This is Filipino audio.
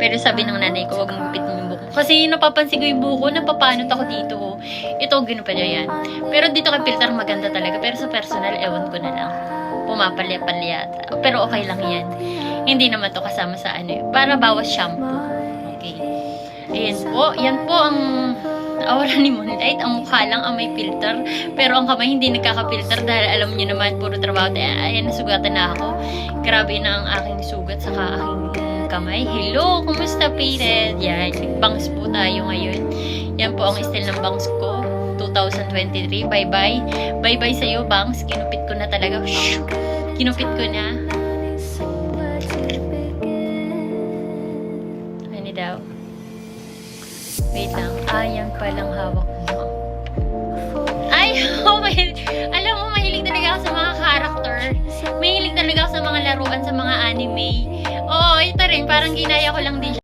Pero sabi ng nanay ko, huwag mong gupitin yung buhok mo. Kasi napapansin ko yung buhok ko, napapanot ako dito. Oh. Ito, ginupa niya yan. Pero dito kay filter maganda talaga. Pero sa personal, ewan ko na lang. Pumapalya-palya. Pero okay lang yan. Hindi naman to kasama sa ano. Para bawas shampoo. Okay. Ayan po. Yan po ang aura ni Moonlight. Ang mukha lang ang may filter. Pero ang kamay hindi nagkaka-filter dahil alam niyo naman, puro trabaho. Ayan, nasugatan na ako. Grabe na ang aking sugat saka aking kamay. Hello! Kumusta, Payred? Yan. Bangs po tayo ngayon. Yan po ang style ng bangs ko. 2023. Bye-bye. Bye-bye sa'yo, bangs. Kinupit ko na talaga. Shhh! Kinupit ko na. Ano daw? Wait lang. Yan palang hawak mo. Ay! Oh, alam mo, mahilig talaga ako sa mga character. Mahilig talaga ako sa mga laruan, sa mga anime. Oo, ito rin. Parang ginaya ko lang din siya.